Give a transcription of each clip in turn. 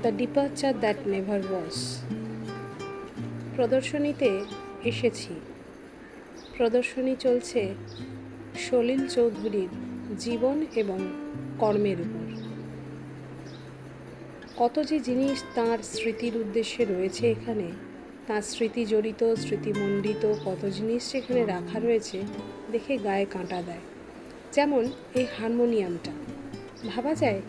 The departure that never was. প্রদর্শনীতে এসেছি। প্রদর্শনী চলছে সলিল চৌধুরীর জীবন এবং কর্মের উপর। কত যে জিনিস তাঁর স্মৃতির উদ্দেশ্যে রয়েছে এখানে, তাঁর স্মৃতি জড়িত, স্মৃতিমণ্ডিত কত জিনিস সেখানে রাখা রয়েছে, দেখে গায়ে কাঁটা দেয়। যেমন এই হারমোনিয়ামটা, ভাবা যায়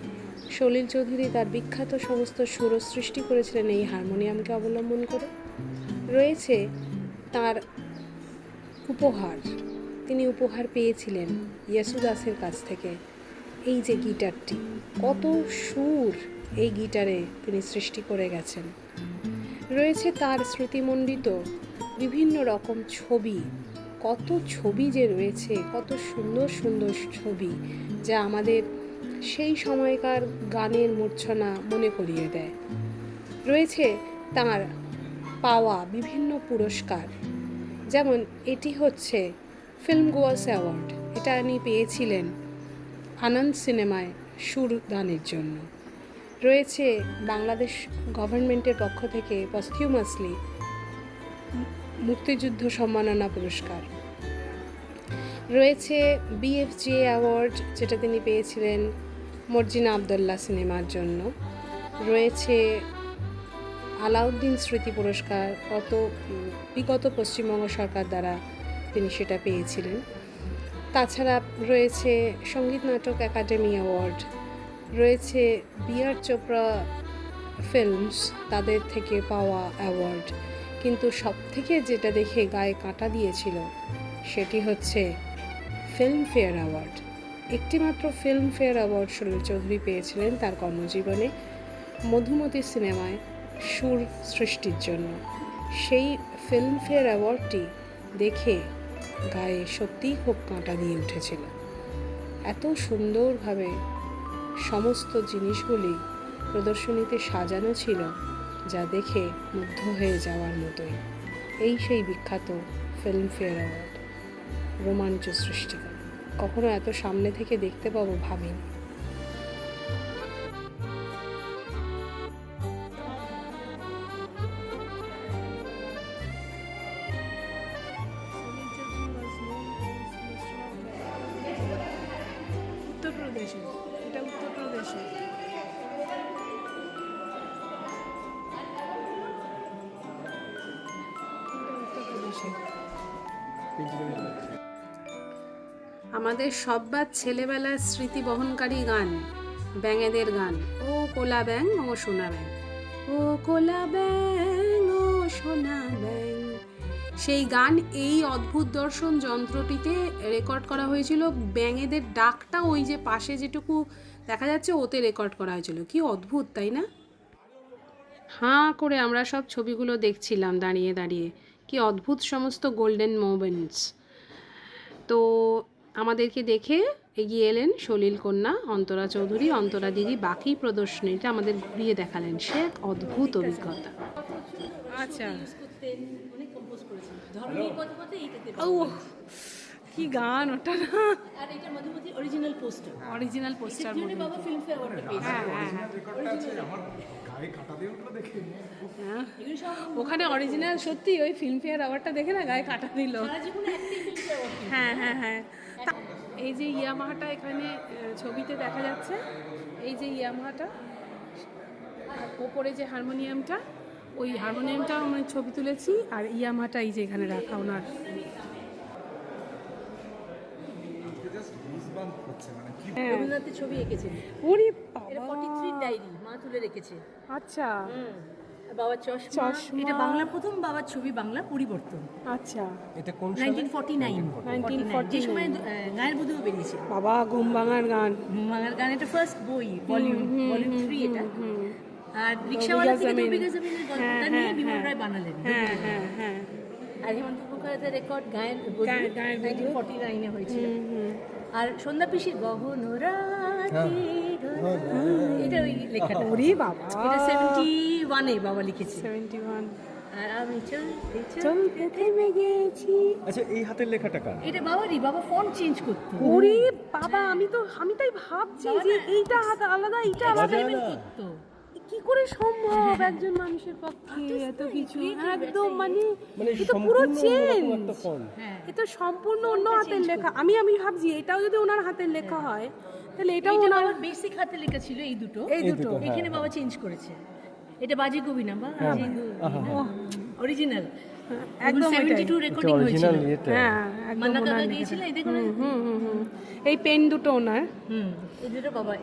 সলিল চৌধুরী তার বিখ্যাত সমস্ত সুর সৃষ্টি করেছিলেন এই হারমোনিয়ামকে অবলম্বন করে। রয়েছে তার উপহার, তিনি উপহার পেয়েছিলেন ইয়েসুদাসের কাছ থেকে। এই যে গিটারটি, কত সুর এই গিটারে তিনি সৃষ্টি করে গেছেন। রয়েছে তার স্মৃতিমণ্ডিত বিভিন্ন রকম ছবি, কত ছবি যে রয়েছে, কত সুন্দর সুন্দর ছবি, যা আমাদের সেই সময়কার গানের মূর্ছনা মনে করিয়ে দেয়। রয়েছে তার পাওয়া বিভিন্ন পুরস্কার, যেমন এটি হচ্ছে ফিল্ম গোয়াস অ্যাওয়ার্ড, এটা উনি পেয়েছিলেন আনন্দ সিনেমায় সুর দানের জন্য। রয়েছে বাংলাদেশ গভর্নমেন্টের পক্ষ থেকে পস্থিউমাসলি মুক্তিযুদ্ধ সম্মাননা পুরস্কার। রয়েছে BFJ অ্যাওয়ার্ড, যেটা তিনি পেয়েছিলেন মর্জিনা আবদুল্লাহ সিনেমার জন্য। রয়েছে আলাউদ্দিন স্মৃতি পুরস্কার, বিগত পশ্চিমবঙ্গ সরকার দ্বারা তিনি সেটা পেয়েছিলেন। তাছাড়া রয়েছে সঙ্গীত নাটক একাডেমি অ্যাওয়ার্ড, রয়েছে বি.আর. চোপড়া ফিল্মস, তাদের থেকে পাওয়া অ্যাওয়ার্ড। কিন্তু সবথেকে যেটা দেখে গায়ে কাঁটা দিয়েছিল সেটি হচ্ছে ফিল্মফেয়ার অ্যাওয়ার্ড। একটিমাত্র ফিল্মফেয়ার অ্যাওয়ার্ড সলিল চৌধুরী পেয়েছিলেন তার কর্মজীবনে মধুমতি সিনেমায় সুর সৃষ্টির জন্য। সেই ফিল্মফেয়ার অ্যাওয়ার্ডটি দেখে গায়ে সত্যিই খুব কাঁটা দিয়ে উঠেছিল। এত সুন্দরভাবে সমস্ত জিনিসগুলি প্রদর্শনীতে সাজানো ছিল, যা দেখে মুগ্ধ হয়ে যাওয়ার মতোই। এই সেই বিখ্যাত ফিল্মফেয়ার অ্যাওয়ার্ড, রোমাঞ্চ সৃষ্টি করে। কখনো এত সামনে থেকে দেখতে পাবো ভাবিনি। উত্তরপ্রদেশে, এটা উত্তরপ্রদেশে। আমাদের সববার ছেলেবেলার স্মৃতি বহনকারী গান, ব্যাঙেদের গান, ও কোলা ব্যাং ও সোনা ব্যাং, ও কোলা ব্যাং ও সোনা ব্যাং। সেই গান এই অদ্ভুত দর্শন যন্ত্রটিতে রেকর্ড করা হয়েছিল। ব্যাঙেদের ডাকটা ওই যে পাশে যেটুকু দেখা যাচ্ছে ওতে রেকর্ড করা হয়েছিল। কি অদ্ভুত, তাই না? হাঁ করে আমরা সব ছবিগুলো দেখছিলাম দাঁড়িয়ে দাঁড়িয়ে। কি অদ্ভুত সমস্ত গোল্ডেন মোমেন্টস। তো আমাদেরকে দেখে এগিয়ে এলেন সলিল কন্যা অন্তরা চৌধুরী, অন্তরা দিদি। বাকি প্রদর্শনীটা আমাদের ঘুরিয়ে দেখালেন। সে এক অদ্ভুত অভিজ্ঞতা। আচ্ছা, ও কি গান ওটা না! আর এটা Madhumati original poster, original poster মধ্যে বাবা ফিল্মফেয়ার অ্যাওয়ার্ড পেয়েছে। হ্যাঁ, ওখানে অরিজিনাল সত্যি ওই ফিল্মফেয়ার অ্যাওয়ার্ডটা দেখে না গায়ে কাটা দিল। হ্যাঁ হ্যাঁ হ্যাঁ। এই যে ইয়ামাহাটা এখানে ছবিতে দেখা যাচ্ছে, এই যে ইয়ামাহাটা, আর ওপরে যে হারমোনিয়ামটা, ওই হারমোনিয়ামটা আমরা ছবি তুলেছি। আর ইয়ামাহাটা এই যে এখানে রাখা ওনার। রবীন্দ্রনাথের ছবি এঁকেছেন। ওরে এটা বাবা! 43 ডায়েরি মা তুলে রেখেছে। আচ্ছা বাবার চশমা। এটা বাংলা প্রথম বাবার ছবি বাংলা পরিবর্তন। আচ্ছা, এটা কোন 1949 যে সময় গায়ের বধূ বেরিয়েছে। বাবা ঘুম ভাঙার গান, বাংলার গান। এটা ফার্স্ট বই, ভলিউম 3 এটা। আর রিকশাওয়ালা থেকে দবিকা জমিনের গল্পটা নিয়ে বিমল রায় বানালেন। হ্যাঁ হ্যাঁ হ্যাঁ। আর হেমন্ত মুখোপাধ্যায়ের রেকর্ড গায়ের বধূ 1949 হয়েছিল। আর সন্ধ্যা পিসির গহন রাতে, এটা ওই লেখাটা। ওরে বাবা! এটা 71-এ বাবা লিখেছে। 71। আর আমি চলতে চলতে থেমে গেছি। আচ্ছা, এই হাতের লেখাটা কার? এটা বাবারই। বাবা ফন্ট চেঞ্জ করতো। ওরে বাবা, আমি তাই ভাবছি যে এইটা আলাদা, এইটা আলাদা। করতো কি করে সম্ভব একজন মানুষের পক্ষে এত কিছু? একদম মানে এ তো পুরো চেঞ্জ, এ তো সম্পূর্ণ অন্য হাতের লেখা। আমি ভাবছি এটাও যদি ওনার হাতের লেখা হয় তাহলে এটাও ওনার বেসিক হাতে লেখা ছিল এই দুটো, এখানে বাবা চেঞ্জ করেছে। এটা বাজে কবি না, অরিজিনাল একদম 72 রেকর্ডিং হয়েছিল। হ্যাঁ একদম মান্না কাকা ওনার গিয়েছিল, এই দেখুন। এই পেন দুটো ওনার। এই দুটো বাবা,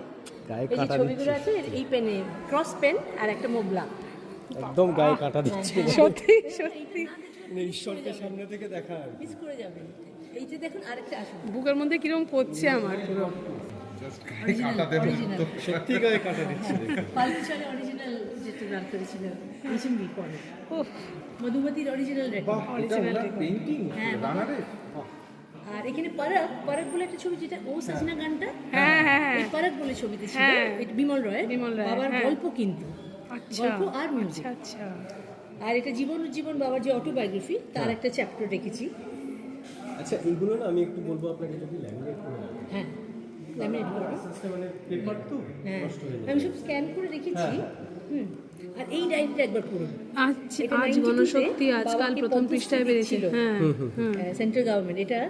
এই যে ছবিগুলো আছে এই পেনে, ক্রস পেন আর একটা মোবলা, একদম গায়ে কাটা দিচ্ছে। সত্যি সত্যি মানে ঈশ্বরকে সামনে থেকে দেখা আর মিস করে যাবেন। এই যে দেখুন আরেকটা আসুন, বুকের মধ্যে কিরকম করছে আমার পুরো। সত্যি গায়ে কাটা দিচ্ছে। পালকিশারে অরিজিনাল যেটা বার করেছিল রিসেন্টলি পরে, মধুমতির অরিজিনাল রেকর্ড, পেইন্টিং রানারে। আর এখানে পারাক বলে একটা ছবি, যেটা ও সাজনা গানটা, এই পারাক বলে ছবিতে ছিল, এটা বিমল রায় বাবার গল্প, কিন্তু গল্প আর মিউজিক। আচ্ছা আর এটা জীবন বাবার যে অটোবায়োগ্রাফি, তার একটা চ্যাপ্টার রেখেছি। আচ্ছা এইগুলো না আমি একটু বলবো আপনাকে, যদি ল্যামিনেট করে দেন। হ্যাঁ, ল্যামিনেট করো। মানে পেপার তো হ্যাঁ, নষ্ট হয়ে যায়। আমি সব স্ক্যান করে রেখেছি। আর এই ডায়েরিটা একবার পড়ুন। আচ্ছা, আজ গণশক্তি আজকাল প্রথম পৃষ্ঠায় বেরিয়েছিল। হ্যাঁ সেন্ট্রাল গভর্নমেন্ট এটা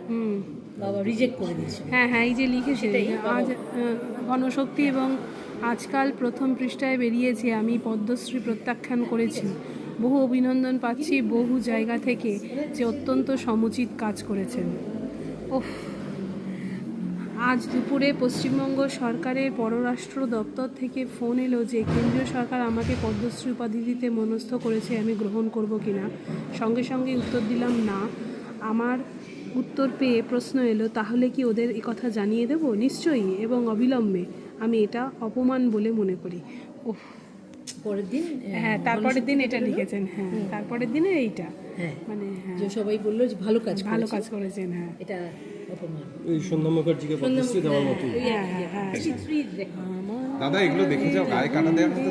বাবা রিজেক্ট করে দিয়েছিল। হ্যাঁ এই যে লিখেছে আজ গণশক্তি এবং আজকাল প্রথম পৃষ্ঠায় বেরিয়েছে, আমি পদ্মশ্রী প্রত্যাখ্যান করেছি, বহু অভিনন্দন পাচ্ছি বহু জায়গা থেকে যে অত্যন্ত সমুচিত কাজ করেছেন। ওহ, আজ দুপুরে পশ্চিমবঙ্গ সরকারের পররাষ্ট্র দপ্তর থেকে ফোন এলো যে কেন্দ্রীয় সরকার আমাকে পদ্মশ্রী উপাধি দিতে মনস্থ করেছে, আমি গ্রহণ করব কিনা। সঙ্গে সঙ্গে উত্তর দিলাম না। আমার উত্তর পেয়ে প্রশ্ন এলো, তাহলে কি ওদের এই কথা জানিয়ে দেব? নিশ্চয়ই এবং অবিলম্বে। আমি এটা অপমান বলে মনে করি। ওহ, পরের দিন, হ্যাঁ তারপরের দিন এটা লিখেছেন। হ্যাঁ তারপরের দিনে এইটা, মানে যে সবাই বললো যে ভালো কাজ করেছেন। হ্যাঁ এটা অপমান। এই সন্ধ্যা মুখার্জিকে পদ্মশ্রী দেওয়ার মতো। দাদা এগুলো দেখে যাও, গায়ে কাটা দেওয়ার মতো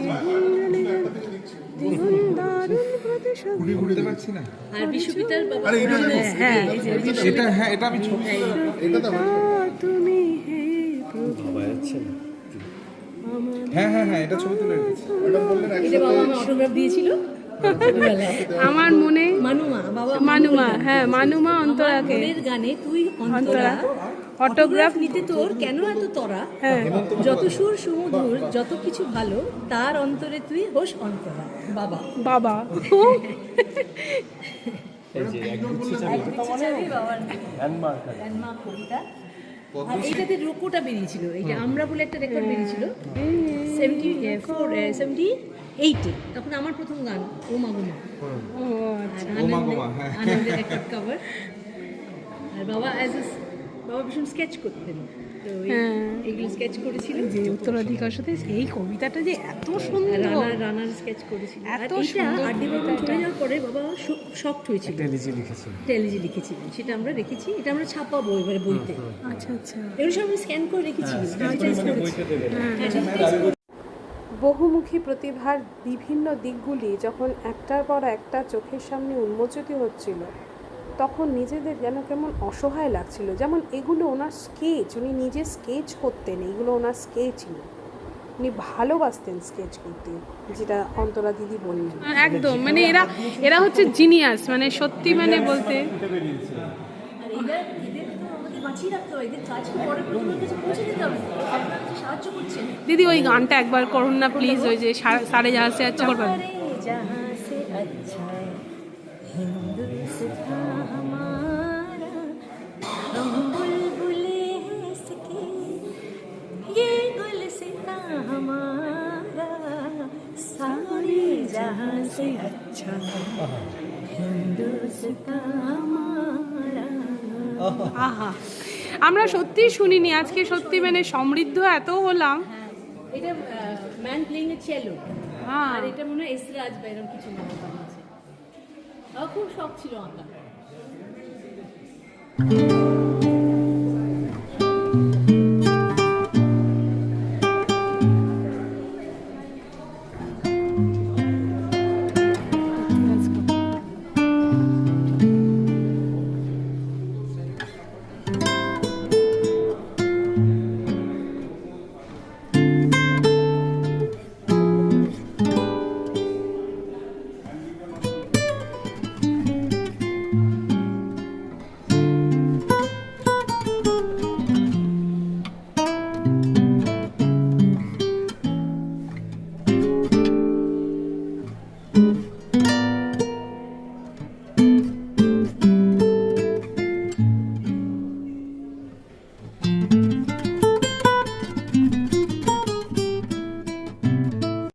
বুঝতে পারছি না। আর বিশ্ববিদ্যালয় বাবা, এটা হ্যাঁ এটা আমি ছবি, তুমি হে প্রভু, হ্যাঁ এটা ছবি তুলে রেখেছি। এটা বাবা আমার অটোগ্রাফ দিয়েছিল আমার মনে মানুমা, হ্যাঁ মানুমা অন্তরাকে গানে তুই অন্তরা অটোগ্রাফ নিতে তোর কেন এত তরা, যত সুর সুমধুর যত কিছু ভালো তার অন্তরে তুই হোস অন্তরা। বাবা বাবা এই যে একদম বাবার ল্যান্ডমার্ক। ল্যান্ডমার্ক কবিতা। আর এইটাতে রোকোটা বেরিয়েছিল, এইটা আমরা বলে একটা রেকর্ড বেরিয়েছিল 78-এ, তখন আমার প্রথম গান ও মাগুমা। ও আচ্ছা, আনন্দের রেকর্ড কভার। আর বাবা বাবা ভীষণ স্কেচ করতেন, তো এইগুলো স্কেচ করেছিল। যে উত্তরাধিকার সাথে এই কবিতাটা যে এত সুন্দর, রানার স্কেচ করেছিল। আর এত এইটা সুন্দর আর ডিপার্টমেন্ট চলে যাওয়ার পরে বাবা শক্ট হয়েছিল, টেলিজি লিখেছেন, টেলিজি লিখেছিলেন, সেটা আমরা রেখেছি। এটা আমরা ছাপাবো এবারে বইতে। আচ্ছা আচ্ছা, এগুলো সব আমরা স্ক্যান করে রেখেছি। বইতে দেবেন। বহুমুখী প্রতিভার বিভিন্ন দিকগুলি যখন একটার পর একটা চোখের সামনে উন্মোচিত হচ্ছিল, তখন নিজেদের যেন কেমন অসহায় লাগছিল। যেমন এগুলো ওনার স্কেচ, উনি নিজে স্কেচ করতেন, এগুলো ওনার স্কেচ না, উনি ভালোবাসতেন স্কেচ করতে, যেটা অন্তরা দিদি বললেন। একদম মানে এরা হচ্ছে জিনিয়াস, মানে সত্যি মানে বলতে। দিদি ওই গানটা একবার করুন না প্লিজ, ওই যে সাড়ে জাহাজ সে আচ্ছা করবেন। আহা, আমরা সত্যি শুনিনি আজকে, সত্যি মানে সমৃদ্ধ এত হলাম। এটা ম্যান প্লেইং এ চেলো, আর এটা মনে হয় এসরাজ বা এরকম কিছু নাম বানিয়েছে। আমার খুব শখ ছিল আঁকা।